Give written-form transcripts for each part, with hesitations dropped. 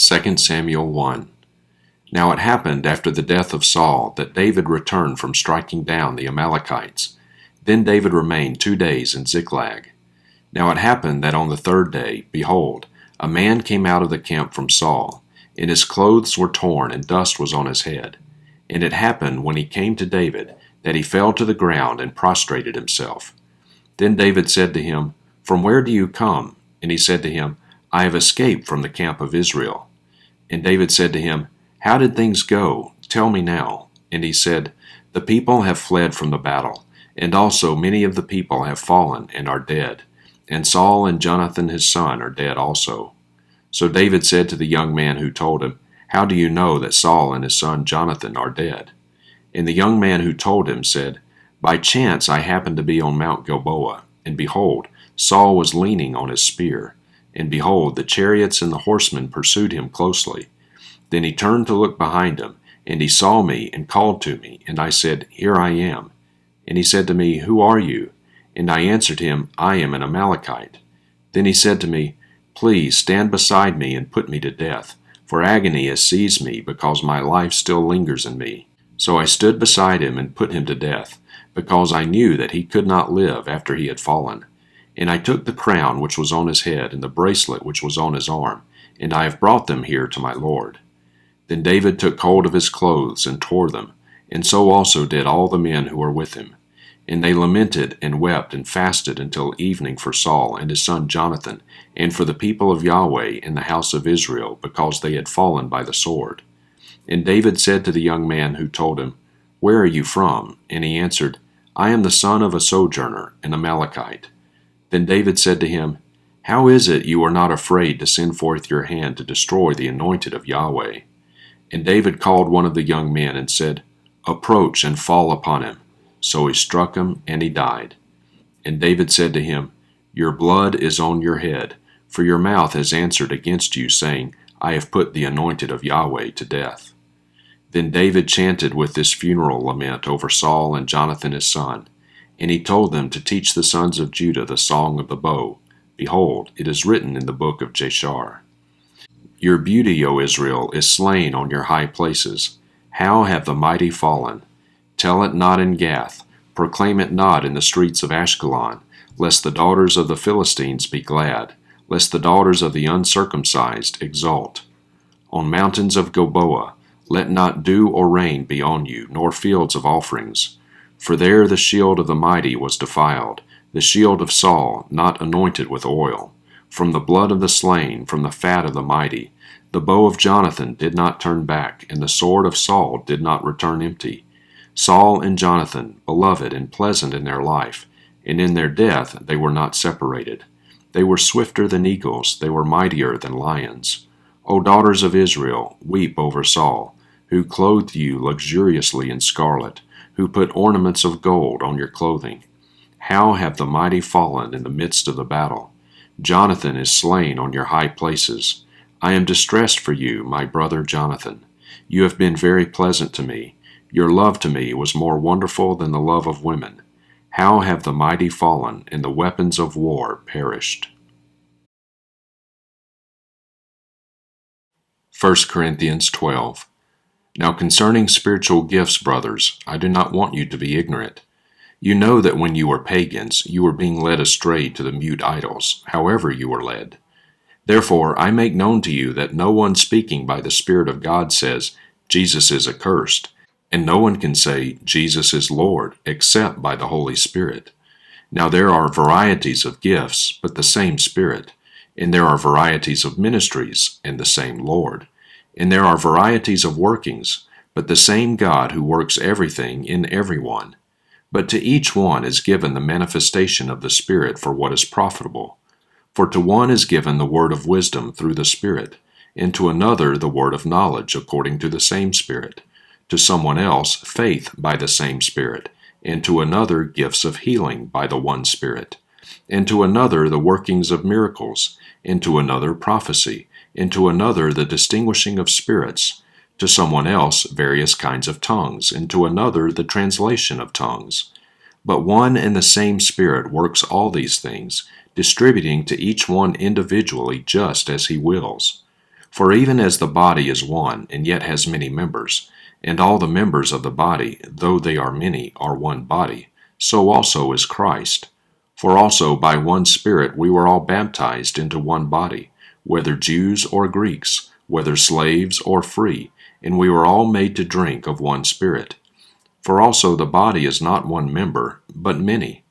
2 Samuel 1. Now it happened after the death of Saul that David returned from striking down the Amalekites. Then David remained 2 days in Ziklag. Now it happened that on the third day, behold, a man came out of the camp from Saul, and his clothes were torn, and dust was on his head. And it happened, when he came to David, that he fell to the ground and prostrated himself. Then David said to him, From where do you come? And he said to him, I have escaped from the camp of Israel. And David said to him, How did things go? Tell me now. And he said, The people have fled from the battle, and also many of the people have fallen and are dead. And Saul and Jonathan his son are dead also. So David said to the young man who told him, How do you know that Saul and his son Jonathan are dead? And the young man who told him said, By chance I happened to be on Mount Gilboa, and behold, Saul was leaning on his spear. And behold, the chariots and the horsemen pursued him closely. Then he turned to look behind him, and he saw me and called to me, and I said, Here I am. And he said to me, Who are you? And I answered him, I am an Amalekite. Then he said to me, Please stand beside me and put me to death, for agony has seized me, because my life still lingers in me. So I stood beside him and put him to death, because I knew that he could not live after he had fallen. And I took the crown which was on his head, and the bracelet which was on his arm, and I have brought them here to my lord. Then David took hold of his clothes and tore them, and so also did all the men who were with him. And they lamented and wept and fasted until evening for Saul and his son Jonathan, and for the people of Yahweh in the house of Israel, because they had fallen by the sword. And David said to the young man who told him, Where are you from? And he answered, I am the son of a sojourner, an Amalekite. Then David said to him, How is it you are not afraid to send forth your hand to destroy the anointed of Yahweh? And David called one of the young men and said, Approach and fall upon him. So he struck him, and he died. And David said to him, Your blood is on your head, for your mouth has answered against you, saying, I have put the anointed of Yahweh to death. Then David chanted with this funeral lament over Saul and Jonathan his son. And he told them to teach the sons of Judah the song of the bow. Behold, it is written in the book of Jashar. Your beauty, O Israel, is slain on your high places. How have the mighty fallen? Tell it not in Gath, proclaim it not in the streets of Ashkelon, lest the daughters of the Philistines be glad, lest the daughters of the uncircumcised exult. On mountains of Gilboa, let not dew or rain be on you, nor fields of offerings. For there the shield of the mighty was defiled, the shield of Saul, not anointed with oil. From the blood of the slain, from the fat of the mighty, the bow of Jonathan did not turn back, and the sword of Saul did not return empty. Saul and Jonathan, beloved and pleasant in their life, and in their death they were not separated. They were swifter than eagles, they were mightier than lions. O daughters of Israel, weep over Saul, who clothed you luxuriously in scarlet, who put ornaments of gold on your clothing. How have the mighty fallen in the midst of the battle? Jonathan is slain on your high places. I am distressed for you, my brother Jonathan. You have been very pleasant to me. Your love to me was more wonderful than the love of women. How have the mighty fallen, and the weapons of war perished? 1 Corinthians 12. Now concerning spiritual gifts, brothers, I do not want you to be ignorant. You know that when you were pagans, you were being led astray to the mute idols, however you were led. Therefore I make known to you that no one speaking by the Spirit of God says, Jesus is accursed, and no one can say, Jesus is Lord, except by the Holy Spirit. Now there are varieties of gifts, but the same Spirit. And there are varieties of ministries, and the same Lord. And there are varieties of workings, but the same God who works everything in everyone. But to each one is given the manifestation of the Spirit for what is profitable. For to one is given the word of wisdom through the Spirit, and to another the word of knowledge according to the same Spirit, to someone else faith by the same Spirit, and to another gifts of healing by the one Spirit, and to another the workings of miracles, and to another prophecy, and to another the distinguishing of spirits, to someone else various kinds of tongues, and to another the translation of tongues. But one and the same Spirit works all these things, distributing to each one individually just as he wills. For even as the body is one, and yet has many members, and all the members of the body, though they are many, are one body, so also is Christ. For also by one Spirit we were all baptized into one body, whether Jews or Greeks, whether slaves or free, and we were all made to drink of one Spirit. For also the body is not one member, but many.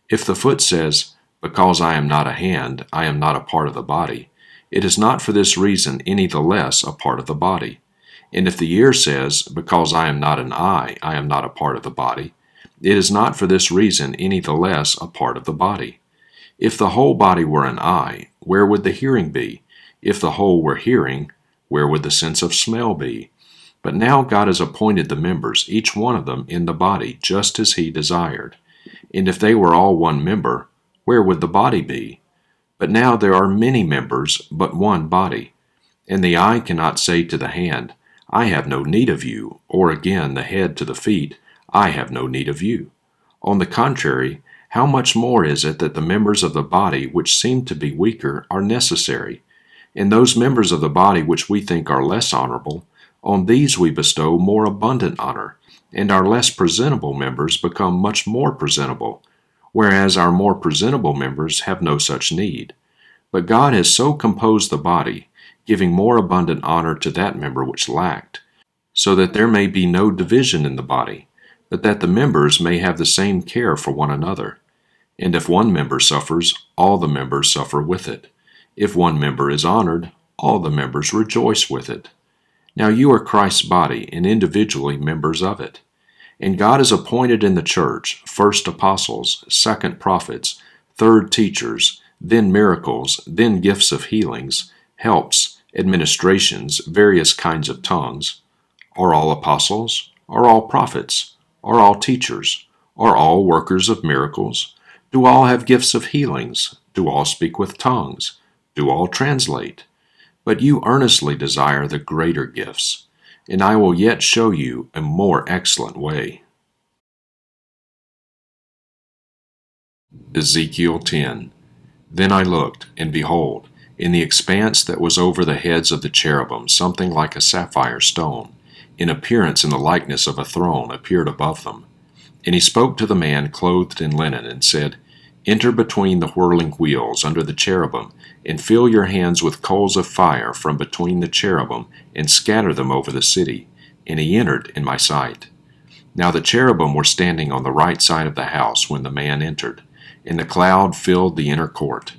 If the foot says, Because I am not a hand, I am not a part of the body, it is not for this reason any the less a part of the body. And if the ear says, Because I am not an eye, I am not a part of the body, it is not for this reason any the less a part of the body. If the whole body were an eye, where would the hearing be? If the whole were hearing, where would the sense of smell be? But now God has appointed the members, each one of them, in the body, just as He desired. And if they were all one member, where would the body be? But now there are many members, but one body. And the eye cannot say to the hand, I have no need of you, or again the head to the feet, I have no need of you. On the contrary, how much more is it that the members of the body which seem to be weaker are necessary? And those members of the body which we think are less honorable, on these we bestow more abundant honor, and our less presentable members become much more presentable, whereas our more presentable members have no such need. But God has so composed the body, giving more abundant honor to that member which lacked, so that there may be no division in the body, but that the members may have the same care for one another. And if one member suffers, all the members suffer with it. If one member is honored, all the members rejoice with it. Now you are Christ's body, and individually members of it. And God has appointed in the church, first apostles, second prophets, third teachers, then miracles, then gifts of healings, helps, administrations, various kinds of tongues. Are all apostles? Are all prophets? Are all teachers? Are all workers of miracles? Do all have gifts of healings? Do all speak with tongues? Do all translate? But you earnestly desire the greater gifts, and I will yet show you a more excellent way. Ezekiel 10. Then I looked, and behold, in the expanse that was over the heads of the cherubim, something like a sapphire stone, in appearance in the likeness of a throne, appeared above them. And he spoke to the man clothed in linen, and said, Enter between the whirling wheels under the cherubim, and fill your hands with coals of fire from between the cherubim, and scatter them over the city. And he entered in my sight. Now the cherubim were standing on the right side of the house when the man entered, and the cloud filled the inner court.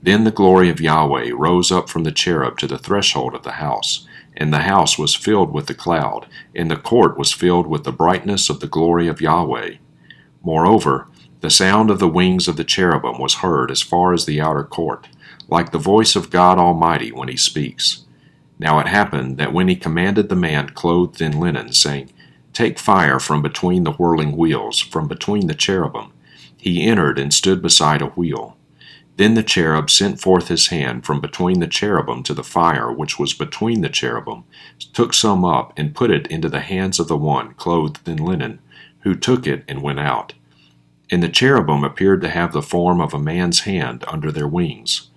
Then the glory of Yahweh rose up from the cherub to the threshold of the house, and the house was filled with the cloud, and the court was filled with the brightness of the glory of Yahweh. Moreover, the sound of the wings of the cherubim was heard as far as the outer court, like the voice of God Almighty when He speaks. Now it happened that when He commanded the man clothed in linen, saying, Take fire from between the whirling wheels, from between the cherubim, he entered and stood beside a wheel. Then the cherub sent forth his hand from between the cherubim to the fire which was between the cherubim, took some up, and put it into the hands of the one clothed in linen, who took it and went out. And the cherubim appeared to have the form of a man's hand under their wings.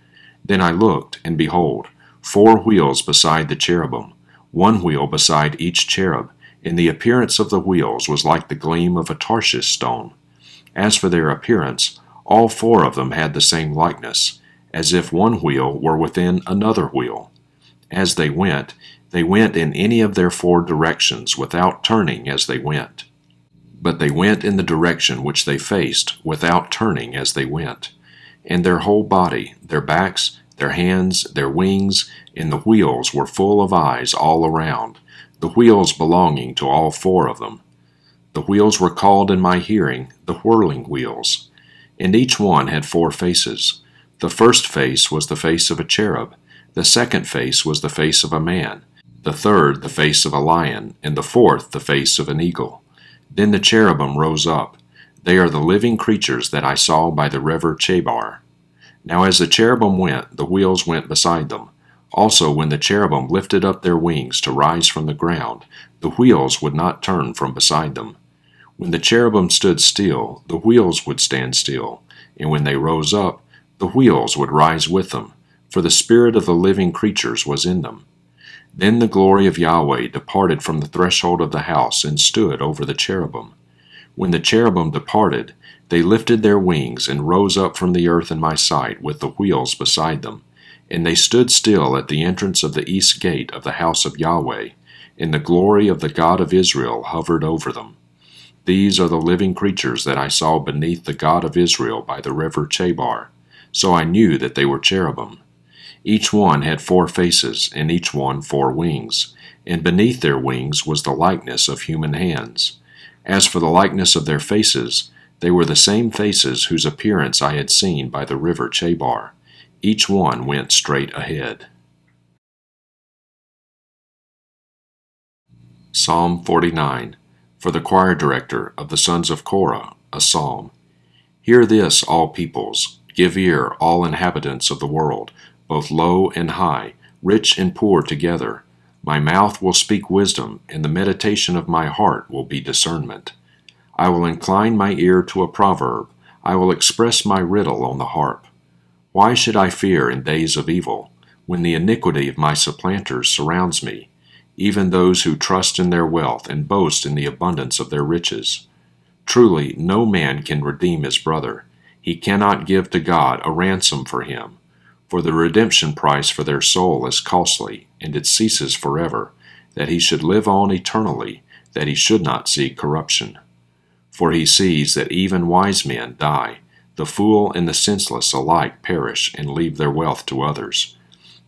Then I looked, and behold, 4 wheels beside the cherubim, 1 wheel beside each cherub, and the appearance of the wheels was like the gleam of a Tarshish stone. As for their appearance, all 4 of them had the same likeness, as if 1 wheel were within another wheel. As they went in any of their 4 directions without turning as they went. But they went in the direction which they faced without turning as they went. And their whole body, their backs, their hands, their wings, and the wheels were full of eyes all around, the wheels belonging to all 4 of them. The wheels were called in my hearing the whirling wheels, and each one had 4 faces. The first face was the face of a cherub, the second face was the face of a man, the third the face of a lion, and the fourth the face of an eagle. Then the cherubim rose up. They are the living creatures that I saw by the river Chebar. Now as the cherubim went, the wheels went beside them. Also when the cherubim lifted up their wings to rise from the ground, the wheels would not turn from beside them. When the cherubim stood still, the wheels would stand still, and when they rose up, the wheels would rise with them, for the spirit of the living creatures was in them. Then the glory of Yahweh departed from the threshold of the house and stood over the cherubim. When the cherubim departed, they lifted their wings and rose up from the earth in my sight with the wheels beside them. And they stood still at the entrance of the east gate of the house of Yahweh, and the glory of the God of Israel hovered over them. These are the living creatures that I saw beneath the God of Israel by the river Chebar. So I knew that they were cherubim. Each one had 4 faces, and each one 4 wings, and beneath their wings was the likeness of human hands. As for the likeness of their faces, they were the same faces whose appearance I had seen by the river Chebar. Each one went straight ahead. Psalm 49. For the choir director of the sons of Korah, a psalm. Hear this, all peoples. Give ear, all inhabitants of the world, both low and high, rich and poor together. My mouth will speak wisdom, and the meditation of my heart will be discernment. I will incline my ear to a proverb. I will express my riddle on the harp. Why should I fear in days of evil, when the iniquity of my supplanters surrounds me, even those who trust in their wealth and boast in the abundance of their riches? Truly, no man can redeem his brother. He cannot give to God a ransom for him. For the redemption price for their soul is costly, and it ceases forever, that he should live on eternally, that he should not see corruption. For he sees that even wise men die, the fool and the senseless alike perish and leave their wealth to others.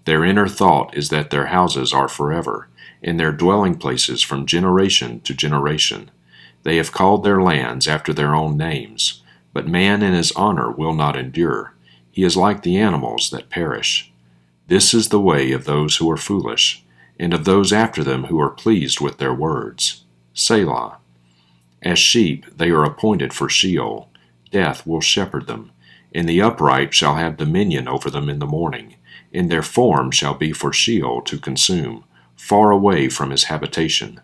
Their inner thought is that their houses are forever, and their dwelling places from generation to generation. They have called their lands after their own names, but man in his honor will not endure. He is like the animals that perish. This is the way of those who are foolish, and of those after them who are pleased with their words. Selah. As sheep they are appointed for Sheol. Death will shepherd them, and the upright shall have dominion over them in the morning, and their form shall be for Sheol to consume, far away from his habitation.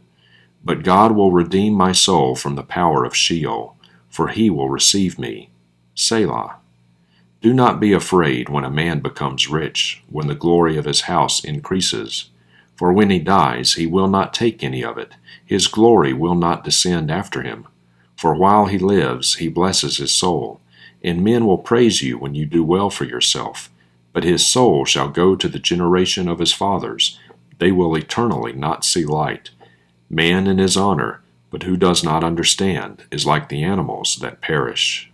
But God will redeem my soul from the power of Sheol, for he will receive me. Selah. Do not be afraid when a man becomes rich, when the glory of his house increases. For when he dies, he will not take any of it. His glory will not descend after him. For while he lives, he blesses his soul. And men will praise you when you do well for yourself. But his soul shall go to the generation of his fathers. They will eternally not see light. Man in his honor, but who does not understand, is like the animals that perish.